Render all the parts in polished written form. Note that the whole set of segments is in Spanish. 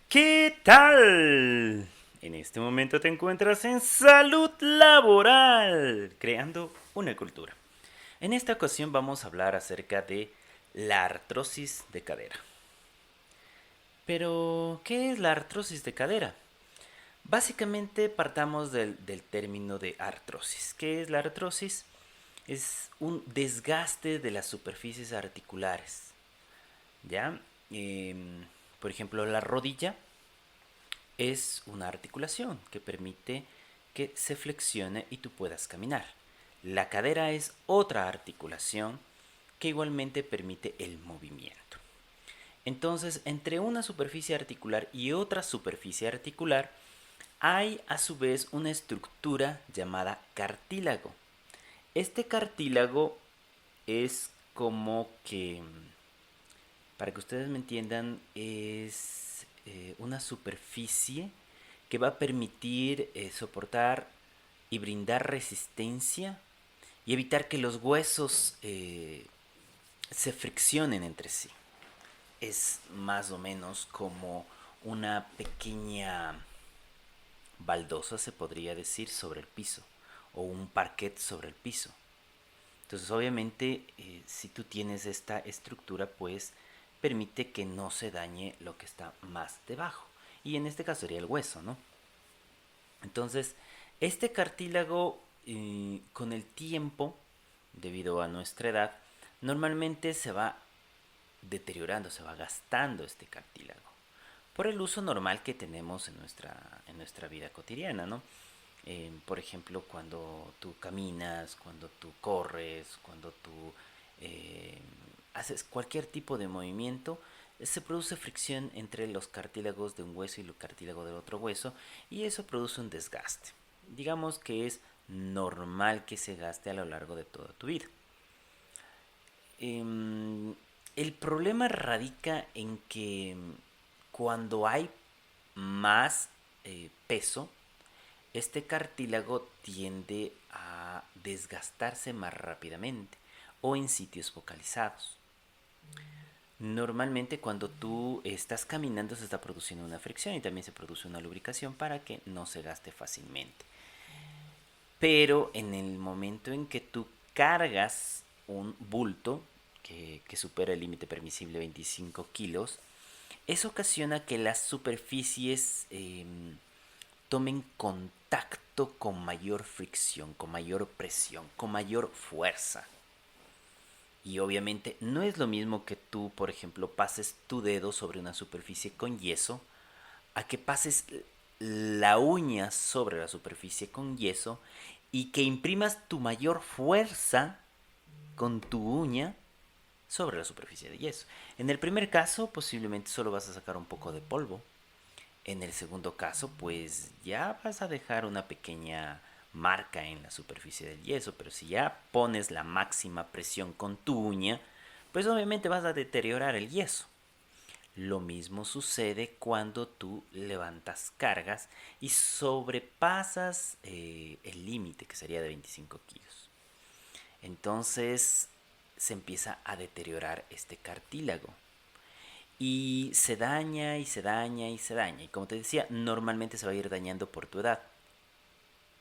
¿Qué tal? En este momento te encuentras en salud laboral, creando una cultura. En esta ocasión vamos a hablar acerca de la artrosis de cadera. Pero, ¿qué es la artrosis de cadera? Básicamente partamos del término de artrosis. ¿Qué es la artrosis? Es un desgaste de las superficies articulares. ¿Ya? Por ejemplo, la rodilla es una articulación que permite que se flexione y tú puedas caminar. La cadera es otra articulación que igualmente permite el movimiento. Entonces, entre una superficie articular y otra superficie articular, hay a su vez una estructura llamada cartílago. Este cartílago es como que, para que ustedes me entiendan, es una superficie que va a permitir soportar y brindar resistencia y evitar que los huesos se friccionen entre sí. Es más o menos como una pequeña baldosa, se podría decir, sobre el piso, o un parquet sobre el piso. Entonces, obviamente, si tú tienes esta estructura, pues permite que no se dañe lo que está más debajo. Y en este caso sería el hueso, ¿no? Entonces, este cartílago, con el tiempo, debido a nuestra edad, normalmente se va deteriorando, se va gastando este cartílago. Por el uso normal que tenemos en nuestra vida cotidiana, ¿no? Por ejemplo, cuando tú caminas, cuando tú corres, cuando tú eh, haces cualquier tipo de movimiento, se produce fricción entre los cartílagos de un hueso y el cartílago del otro hueso y eso produce un desgaste. Digamos que es normal que se gaste a lo largo de toda tu vida. Em, el problema radica en que cuando hay más peso, este cartílago tiende a desgastarse más rápidamente o en sitios focalizados. Normalmente cuando tú estás caminando se está produciendo una fricción y también se produce una lubricación para que no se gaste fácilmente. Pero en el momento en que tú cargas un bulto que supera el límite permisible de 25 kilos, eso ocasiona que las superficies tomen contacto con mayor fricción, con mayor presión, con mayor fuerza. Y obviamente no es lo mismo que tú, por ejemplo, pases tu dedo sobre una superficie con yeso a que pases la uña sobre la superficie con yeso y que imprimas tu mayor fuerza con tu uña sobre la superficie de yeso. En el primer caso, posiblemente solo vas a sacar un poco de polvo. En el segundo caso, pues ya vas a dejar una pequeña marca en la superficie del yeso, pero si ya pones la máxima presión con tu uña, pues obviamente vas a deteriorar el yeso. Lo mismo sucede cuando tú levantas cargas y sobrepasas el límite que sería de 25 kilos. Entonces se empieza a deteriorar este cartílago. Y se daña y se daña y se daña. Y como te decía, normalmente se va a ir dañando por tu edad.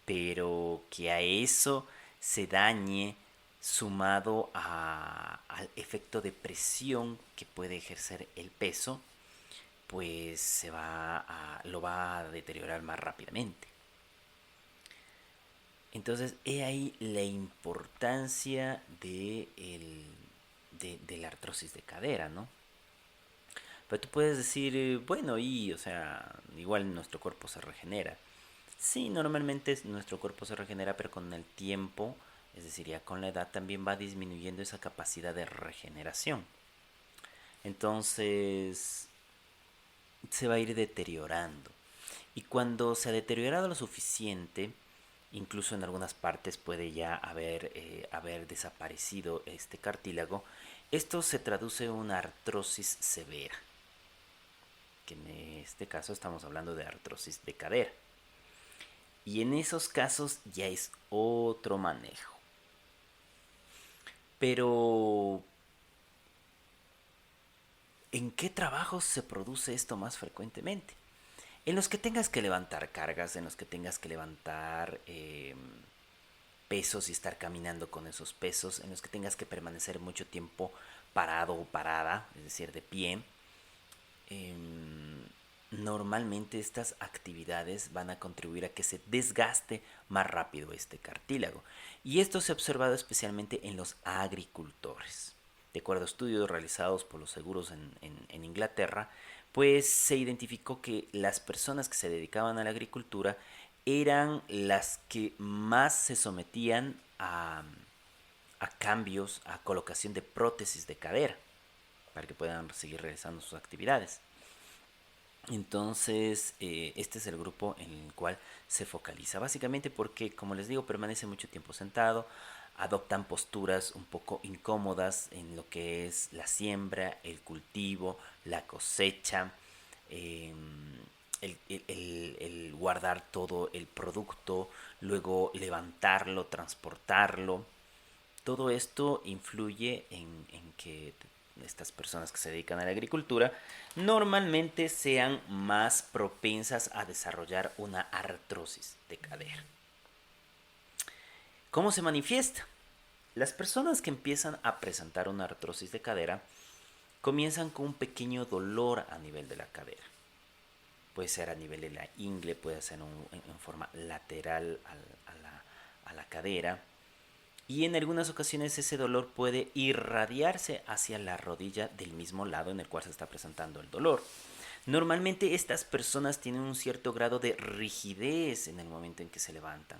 Pero que a eso se dañe sumado al efecto de presión que puede ejercer el peso, pues lo va a deteriorar más rápidamente. Entonces, he ahí la importancia de la artrosis de cadera, ¿no? Pero tú puedes decir, bueno, o sea, igual nuestro cuerpo se regenera. Sí, normalmente nuestro cuerpo se regenera, pero con el tiempo, es decir, ya con la edad también va disminuyendo esa capacidad de regeneración. Entonces, se va a ir deteriorando. Y cuando se ha deteriorado lo suficiente, incluso en algunas partes puede ya haber desaparecido este cartílago, esto se traduce en una artrosis severa, que en este caso estamos hablando de artrosis de cadera. Y en esos casos ya es otro manejo. Pero ¿En qué trabajos se produce esto más frecuentemente? En los que tengas que levantar cargas, en los que tengas que levantar pesos y estar caminando con esos pesos, en los que tengas que permanecer mucho tiempo parado o parada, es decir, de pie. Normalmente estas actividades van a contribuir a que se desgaste más rápido este cartílago. Y esto se ha observado especialmente en los agricultores. De acuerdo a estudios realizados por los seguros en Inglaterra, pues se identificó que las personas que se dedicaban a la agricultura eran las que más se sometían a cambios, a colocación de prótesis de cadera, para que puedan seguir realizando sus actividades. Entonces, este es el grupo en el cual se focaliza. Básicamente porque, como les digo, permanece mucho tiempo sentado, adoptan posturas un poco incómodas en lo que es la siembra, el cultivo, la cosecha, eh, el guardar todo el producto, luego levantarlo, transportarlo. Todo esto influye en que estas personas que se dedican a la agricultura normalmente sean más propensas a desarrollar una artrosis de cadera. ¿Cómo se manifiesta? Las personas que empiezan a presentar una artrosis de cadera comienzan con un pequeño dolor a nivel de la cadera. Puede ser a nivel de la ingle, puede ser en forma lateral a la cadera. Y en algunas ocasiones ese dolor puede irradiarse hacia la rodilla del mismo lado en el cual se está presentando el dolor. Normalmente estas personas tienen un cierto grado de rigidez en el momento en que se levantan.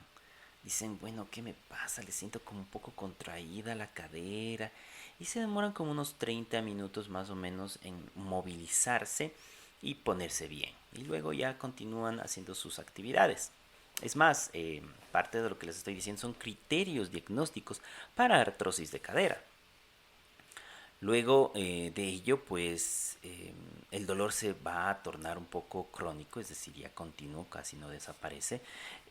Dicen, bueno, ¿qué me pasa? Le siento como un poco contraída la cadera. Y se demoran como unos 30 minutos más o menos en movilizarse y ponerse bien. Y luego ya continúan haciendo sus actividades. Es más, parte de lo que les estoy diciendo son criterios diagnósticos para artrosis de cadera. Luego de ello, pues el dolor se va a tornar un poco crónico, es decir, ya continuo, casi no desaparece.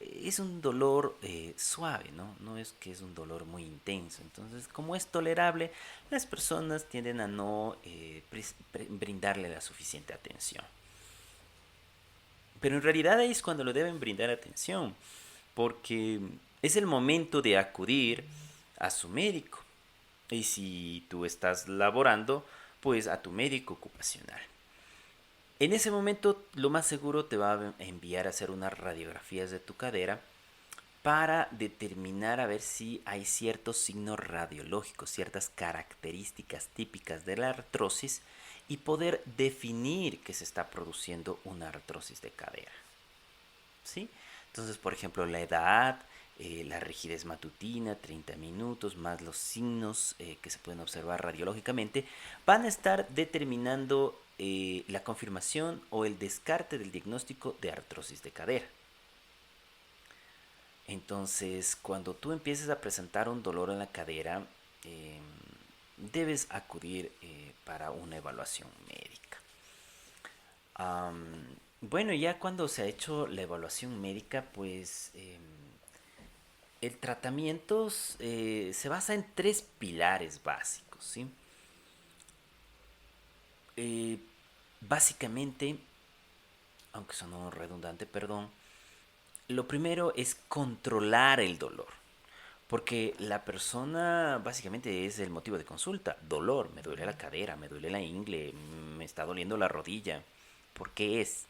Es un dolor suave, ¿no? No es que es un dolor muy intenso. Entonces, como es tolerable, las personas tienden a no brindarle la suficiente atención. Pero en realidad ahí es cuando lo deben brindar atención, porque es el momento de acudir a su médico. Y si tú estás laborando, pues a tu médico ocupacional. En ese momento lo más seguro te va a enviar a hacer unas radiografías de tu cadera para determinar a ver si hay ciertos signos radiológicos, ciertas características típicas de la artrosis y poder definir que se está produciendo una artrosis de cadera. ¿Sí? Entonces, por ejemplo, la edad, la rigidez matutina, 30 minutos, más los signos que se pueden observar radiológicamente, van a estar determinando la confirmación o el descarte del diagnóstico de artrosis de cadera. Entonces, cuando tú empieces a presentar un dolor en la cadera, debes acudir para una evaluación médica. Bueno, ya cuando se ha hecho la evaluación médica, pues el tratamiento se basa en tres pilares básicos, ¿sí? Eh, Básicamente, aunque sonó redundante, perdón, lo primero es controlar el dolor. Porque la persona básicamente es el motivo de consulta. Dolor, me duele la cadera, me duele la ingle, me está doliendo la rodilla. ¿Por qué es?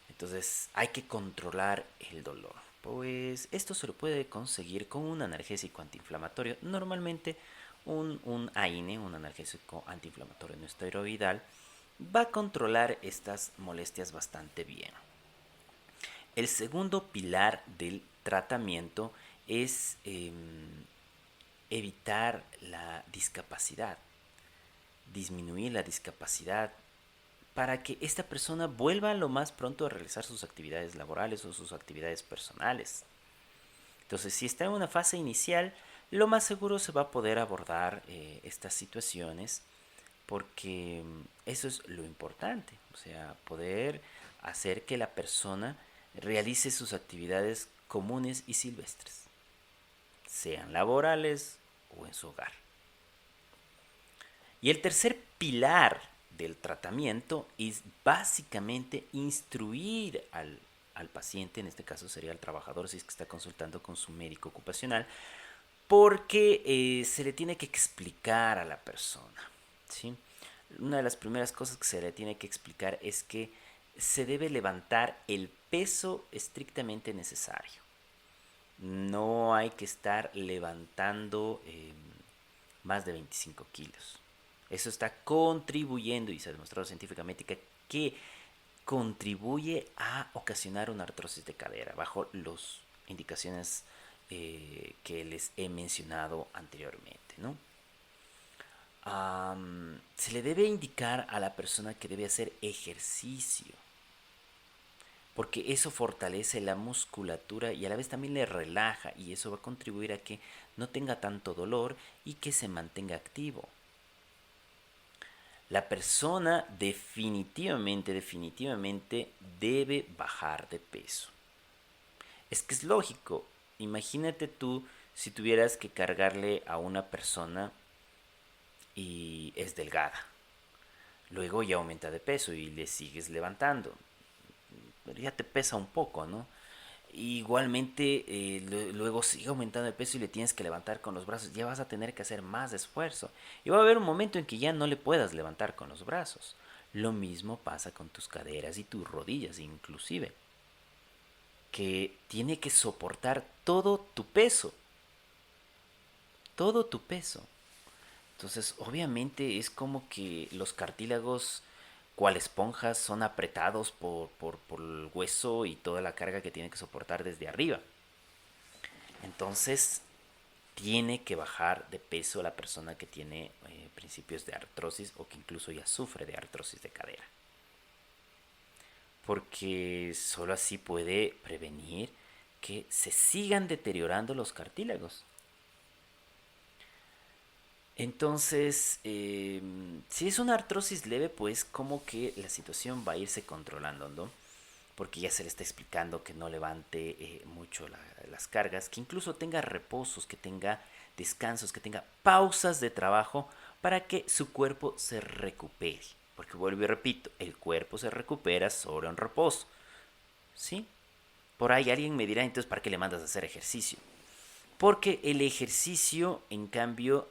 Entonces hay que controlar el dolor. Pues esto se lo puede conseguir con un analgésico antiinflamatorio. Normalmente un AINE, un analgésico antiinflamatorio no esteroidal, va a controlar estas molestias bastante bien. El segundo pilar del tratamiento es evitar la discapacidad, disminuir la discapacidad para que esta persona vuelva lo más pronto a realizar sus actividades laborales o sus actividades personales. Entonces, si está en una fase inicial, lo más seguro se va a poder abordar estas situaciones porque eso es lo importante, o sea, poder hacer que la persona realice sus actividades comunes y silvestres, sean laborales o en su hogar. Y el tercer pilar del tratamiento es básicamente instruir al paciente, en este caso sería el trabajador si es que está consultando con su médico ocupacional, porque se le tiene que explicar a la persona, ¿sí? Una de las primeras cosas que se le tiene que explicar es que se debe levantar el peso estrictamente necesario. No hay que estar levantando más de 25 kilos. Eso está contribuyendo, y se ha demostrado científicamente, que contribuye a ocasionar una artrosis de cadera bajo las indicaciones que les he mencionado anteriormente, ¿no? Se le debe indicar a la persona que debe hacer ejercicio, porque eso fortalece la musculatura y a la vez también le relaja, y eso va a contribuir a que no tenga tanto dolor y que se mantenga activo. La persona definitivamente debe bajar de peso. Es que es lógico. Imagínate tú si tuvieras que cargarle a una persona y es delgada. Luego ya aumenta de peso y le sigues levantando. Pero ya te pesa un poco, ¿no? Igualmente, luego sigue aumentando de peso y le tienes que levantar con los brazos. Ya vas a tener que hacer más esfuerzo. Y va a haber un momento en que ya no le puedas levantar con los brazos. Lo mismo pasa con tus caderas y tus rodillas, inclusive. Que tiene que soportar todo tu peso. Todo tu peso. Entonces, obviamente es como que los cartílagos, cual esponjas, son apretados por el hueso y toda la carga que tiene que soportar desde arriba. Entonces, tiene que bajar de peso la persona que tiene principios de artrosis o que incluso ya sufre de artrosis de cadera. Porque solo así puede prevenir que se sigan deteriorando los cartílagos. Entonces, si es una artrosis leve, pues como que la situación va a irse controlando, ¿no? Porque ya se le está explicando que no levante mucho las cargas, que incluso tenga reposos, que tenga descansos, que tenga pausas de trabajo para que su cuerpo se recupere. Porque vuelvo y repito, el cuerpo se recupera solo en reposo, ¿sí? Por ahí alguien me dirá, entonces, ¿para qué le mandas a hacer ejercicio? Porque el ejercicio, en cambio,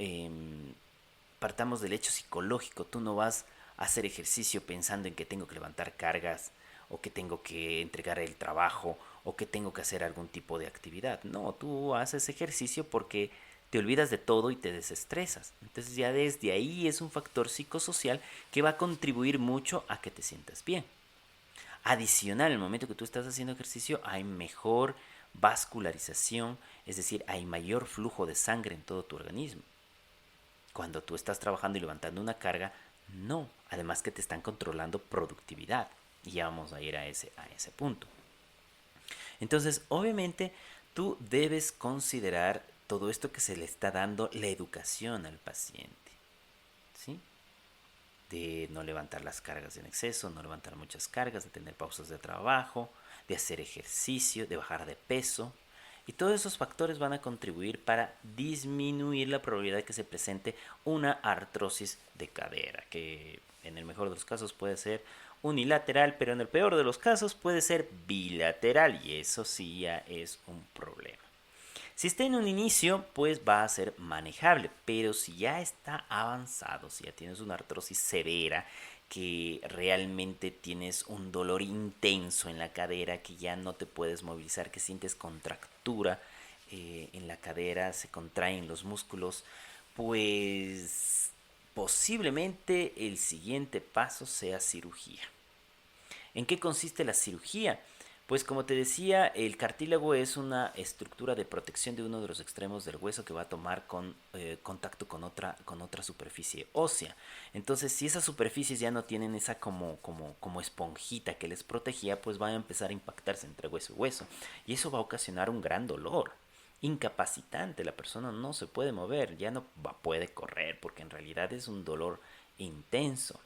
partamos del hecho psicológico. Tú no vas a hacer ejercicio pensando en que tengo que levantar cargas o que tengo que entregar el trabajo o que tengo que hacer algún tipo de actividad. No, tú haces ejercicio porque te olvidas de todo y te desestresas. Entonces ya desde ahí es un factor psicosocial que va a contribuir mucho a que te sientas bien. Adicional, en el momento que tú estás haciendo ejercicio hay mejor vascularización, es decir, hay mayor flujo de sangre en todo tu organismo. Cuando tú estás trabajando y levantando una carga, no. Además que te están controlando productividad. Y ya vamos a ir a ese punto. Entonces, obviamente, tú debes considerar todo esto que se le está dando la educación al paciente. ¿Sí? De no levantar las cargas en exceso, no levantar muchas cargas, de tener pausas de trabajo, de hacer ejercicio, de bajar de peso. Y todos esos factores van a contribuir para disminuir la probabilidad de que se presente una artrosis de cadera, que en el mejor de los casos puede ser unilateral, pero en el peor de los casos puede ser bilateral, y eso sí ya es un problema. Si está en un inicio, pues va a ser manejable, pero si ya está avanzado, si ya tienes una artrosis severa, que realmente tienes un dolor intenso en la cadera, que ya no te puedes movilizar, que sientes contractura en la cadera, se contraen los músculos, pues posiblemente el siguiente paso sea cirugía. ¿En qué consiste la cirugía? Pues como te decía, el cartílago es una estructura de protección de uno de los extremos del hueso que va a tomar contacto con otra superficie ósea. Entonces, si esas superficies ya no tienen esa como esponjita que les protegía, pues van a empezar a impactarse entre hueso y hueso. Y eso va a ocasionar un gran dolor incapacitante. La persona no se puede mover, ya no puede correr, porque en realidad es un dolor intenso.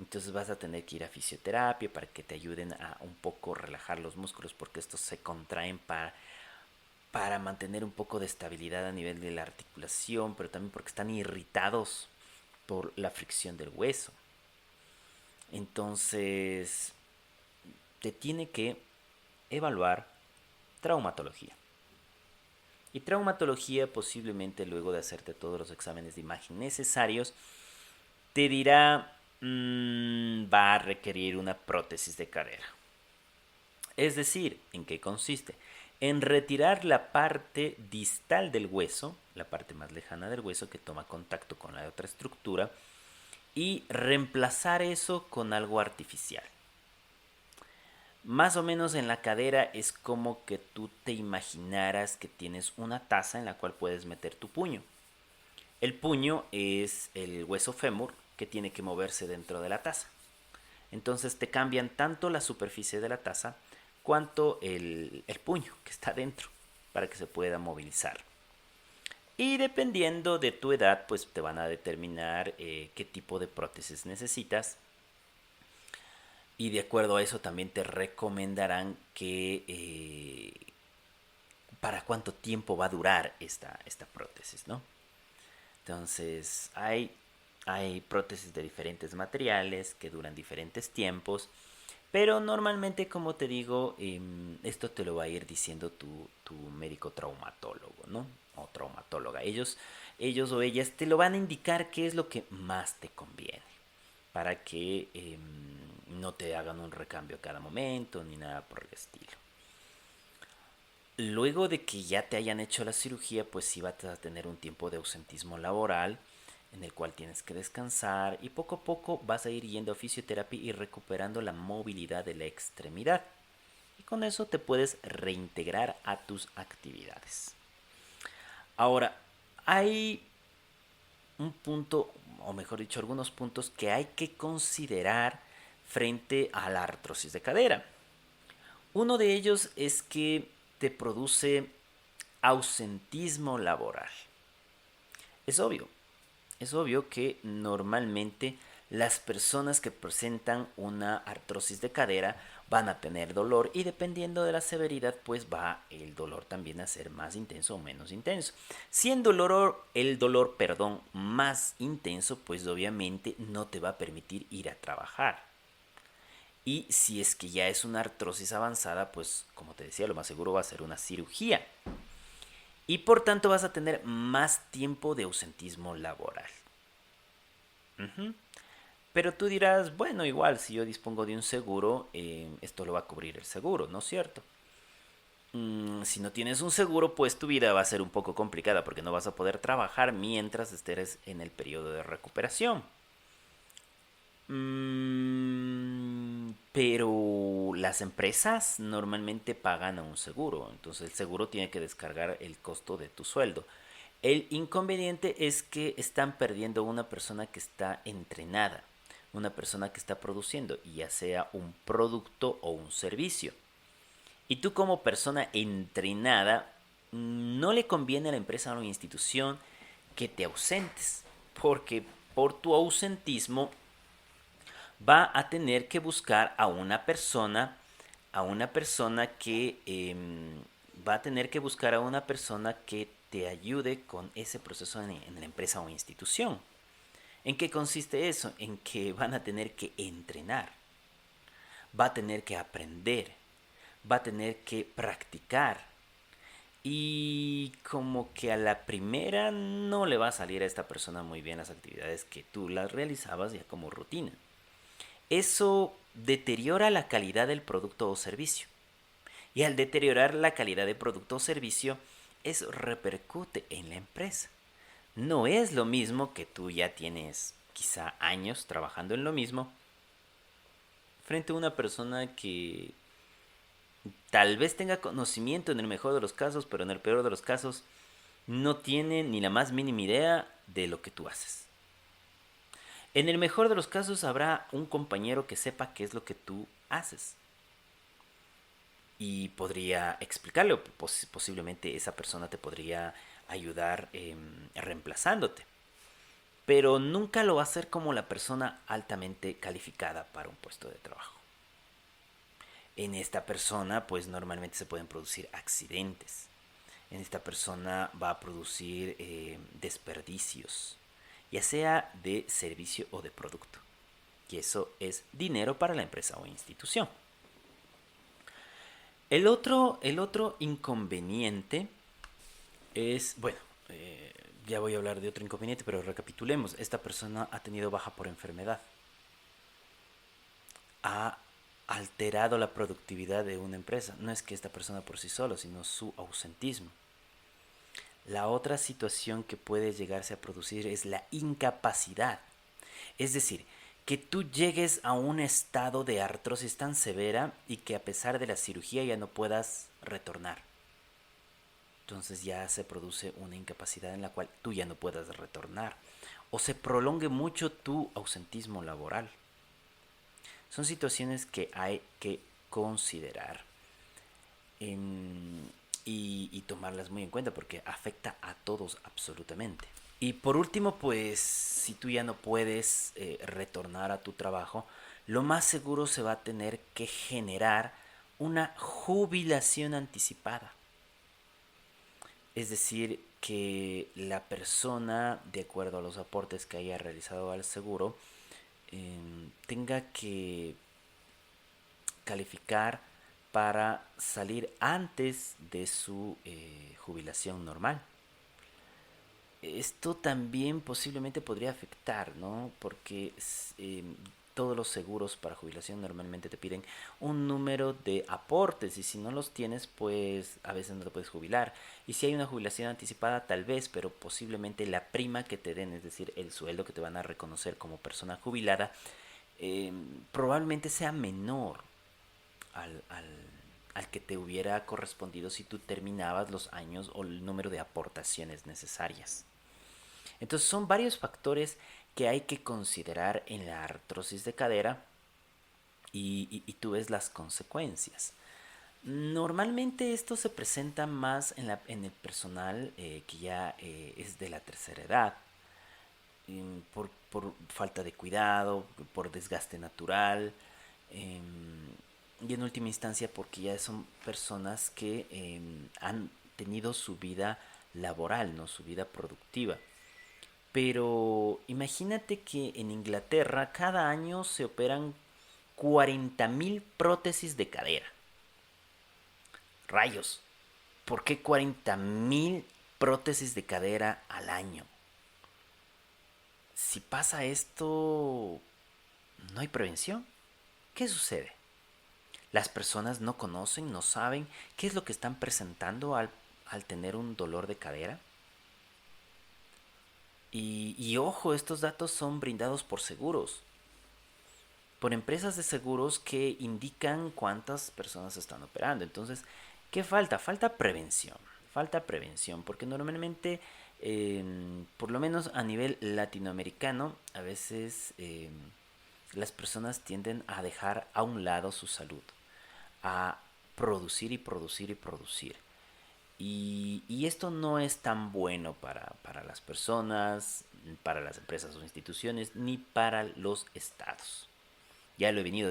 Entonces vas a tener que ir a fisioterapia para que te ayuden a un poco relajar los músculos, porque estos se contraen para mantener un poco de estabilidad a nivel de la articulación, pero también porque están irritados por la fricción del hueso. Entonces, te tiene que evaluar traumatología. Y traumatología, posiblemente luego de hacerte todos los exámenes de imagen necesarios, te dirá, va a requerir una prótesis de cadera. Es decir, ¿en qué consiste? En retirar la parte distal del hueso, la parte más lejana del hueso que toma contacto con la otra estructura, y reemplazar eso con algo artificial. Más o menos en la cadera es como que tú te imaginaras que tienes una taza en la cual puedes meter tu puño. El puño es el hueso fémur que tiene que moverse dentro de la taza. Entonces te cambian tanto la superficie de la taza cuanto el puño que está dentro para que se pueda movilizar. Y dependiendo de tu edad, pues te van a determinar qué tipo de prótesis necesitas. Y de acuerdo a eso también te recomendarán que para cuánto tiempo va a durar esta prótesis, ¿no? Entonces hay prótesis de diferentes materiales que duran diferentes tiempos, pero normalmente, como te digo, esto te lo va a ir diciendo tu médico traumatólogo, ¿no? O traumatóloga. Ellos o ellas te lo van a indicar qué es lo que más te conviene para que no te hagan un recambio a cada momento ni nada por el estilo. Luego de que ya te hayan hecho la cirugía, pues sí vas a tener un tiempo de ausentismo laboral en el cual tienes que descansar y poco a poco vas a ir yendo a fisioterapia y recuperando la movilidad de la extremidad. Y con eso te puedes reintegrar a tus actividades. Ahora, hay un punto, o mejor dicho, algunos puntos que hay que considerar frente a la artrosis de cadera. Uno de ellos es que te produce ausentismo laboral. Es obvio, es obvio que normalmente las personas que presentan una artrosis de cadera van a tener dolor y dependiendo de la severidad pues va el dolor también a ser más intenso o menos intenso. Si el dolor, más intenso, pues obviamente no te va a permitir ir a trabajar. Y si es que ya es una artrosis avanzada, pues como te decía, lo más seguro va a ser una cirugía. Y por tanto vas a tener más tiempo de ausentismo laboral. Ujú. Pero tú dirás, bueno, igual si yo dispongo de un seguro, esto lo va a cubrir el seguro, ¿no es cierto? Si no tienes un seguro, pues tu vida va a ser un poco complicada porque no vas a poder trabajar mientras estés en el periodo de recuperación. Pero las empresas normalmente pagan a un seguro, entonces el seguro tiene que descargar el costo de tu sueldo. El inconveniente es que están perdiendo una persona que está entrenada, una persona que está produciendo, ya sea un producto o un servicio. Y tú como persona entrenada, no le conviene a la empresa o a la institución que te ausentes, porque por tu ausentismo va a tener que buscar a una persona que va a tener que buscar a una persona que te ayude con ese proceso en la empresa o institución. ¿En qué consiste eso? En que van a tener que entrenar, va a tener que aprender, va a tener que practicar. Y como que a la primera no le va a salir a esta persona muy bien las actividades que tú las realizabas ya como rutina. Eso deteriora la calidad del producto o servicio. Y al deteriorar la calidad de producto o servicio, eso repercute en la empresa. No es lo mismo que tú ya tienes quizá años trabajando en lo mismo frente a una persona que tal vez tenga conocimiento en el mejor de los casos, pero en el peor de los casos no tiene ni la más mínima idea de lo que tú haces. En el mejor de los casos habrá un compañero que sepa qué es lo que tú haces y podría explicarlo. Posiblemente esa persona te podría ayudar reemplazándote. Pero nunca lo va a hacer como la persona altamente calificada para un puesto de trabajo. En esta persona pues normalmente se pueden producir accidentes. En esta persona va a producir desperdicios, ya sea de servicio o de producto. Y eso es dinero para la empresa o institución. El otro inconveniente es, bueno, ya voy a hablar de otro inconveniente, pero recapitulemos. Esta persona ha tenido baja por enfermedad. Ha alterado la productividad de una empresa. No es que esta persona por sí solo, sino su ausentismo. La otra situación que puede llegarse a producir es la incapacidad. Es decir, que tú llegues a un estado de artrosis tan severa y que a pesar de la cirugía ya no puedas retornar. Entonces ya se produce una incapacidad en la cual tú ya no puedas retornar. O se prolongue mucho tu ausentismo laboral. Son situaciones que hay que considerar y tomarlas muy en cuenta porque afecta a todos absolutamente. Y por último, pues si tú ya no puedes retornar a tu trabajo, lo más seguro se va a tener que generar una jubilación anticipada. Es decir, que la persona, de acuerdo a los aportes que haya realizado al seguro, tenga que calificar para salir antes de su jubilación normal. Esto también posiblemente podría afectar, ¿no? Porque todos los seguros para jubilación normalmente te piden un número de aportes y si no los tienes, pues a veces no te puedes jubilar. Y si hay una jubilación anticipada, tal vez, pero posiblemente la prima que te den, es decir, el sueldo que te van a reconocer como persona jubilada, probablemente sea menor al al que te hubiera correspondido si tú terminabas los años o el número de aportaciones necesarias. Entonces son varios factores que hay que considerar en la artrosis de cadera y tú ves las consecuencias. Normalmente esto se presenta más en el personal que ya es de la tercera edad, por falta de cuidado, por desgaste natural, y en última instancia porque ya son personas que han tenido su vida laboral, no su vida productiva. Pero imagínate que en Inglaterra cada año se operan 40.000 prótesis de cadera. Rayos, ¿por qué 40.000 prótesis de cadera al año? Si pasa esto, no hay prevención. ¿Qué sucede? Las personas no conocen, no saben qué es lo que están presentando al tener un dolor de cadera. Y ojo, estos datos son brindados por seguros, por empresas de seguros que indican cuántas personas están operando. Entonces, ¿qué falta? Falta prevención, porque normalmente, por lo menos a nivel latinoamericano, a veces las personas tienden a dejar a un lado su salud, a producir y producir y producir. Y esto no es tan bueno para las personas, para las empresas o instituciones, ni para los estados. Ya lo he venido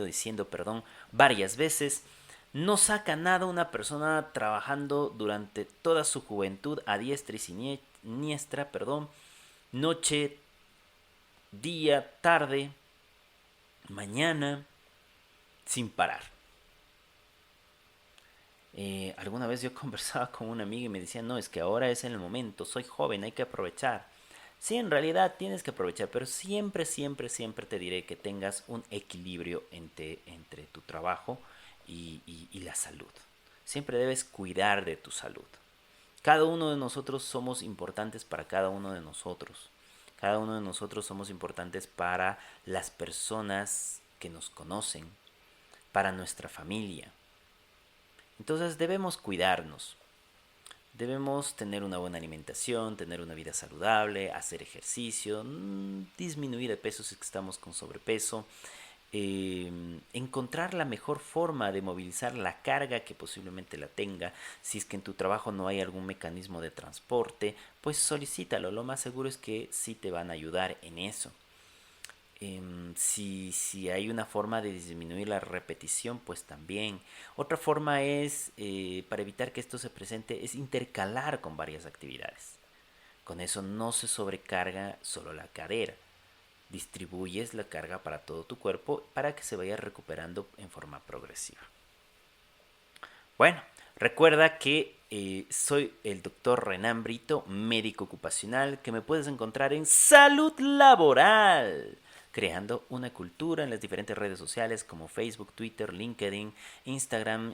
diciendo, perdón, varias veces. No saca nada una persona trabajando durante toda su juventud a diestra y siniestra, perdón, noche, día, tarde, mañana, sin parar. Alguna vez yo conversaba con una amiga y me decía, no, es que ahora es el momento, soy joven, hay que aprovechar. Sí, en realidad tienes que aprovechar, pero siempre, siempre, siempre te diré que tengas un equilibrio entre tu trabajo y la salud. Siempre debes cuidar de tu salud. Cada uno de nosotros somos importantes para cada uno de nosotros. Cada uno de nosotros somos importantes para las personas que nos conocen, para nuestra familia. Entonces debemos cuidarnos. Debemos tener una buena alimentación, tener una vida saludable, hacer ejercicio, disminuir de peso si estamos con sobrepeso, encontrar la mejor forma de movilizar la carga que posiblemente la tenga. Si es que en tu trabajo no hay algún mecanismo de transporte, pues solicítalo. Lo más seguro es que sí te van a ayudar en eso. Si hay una forma de disminuir la repetición, pues también. Otra forma es, para evitar que esto se presente, es intercalar con varias actividades. Con eso no se sobrecarga solo la cadera. distribuyes la carga para todo tu cuerpo para que se vaya recuperando en forma progresiva. Bueno, recuerda que soy el doctor Renan Brito, médico ocupacional, que me puedes encontrar en Salud Laboral, creando una cultura en las diferentes redes sociales como Facebook, Twitter, LinkedIn, Instagram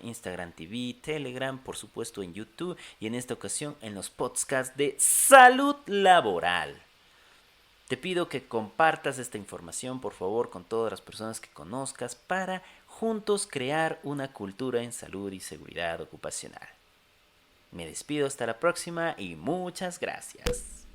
TV, Telegram, por supuesto en YouTube y en esta ocasión en los podcasts de Salud Laboral. Te pido que compartas esta información, por favor, con todas las personas que conozcas para juntos crear una cultura en salud y seguridad ocupacional. Me despido hasta la próxima y muchas gracias.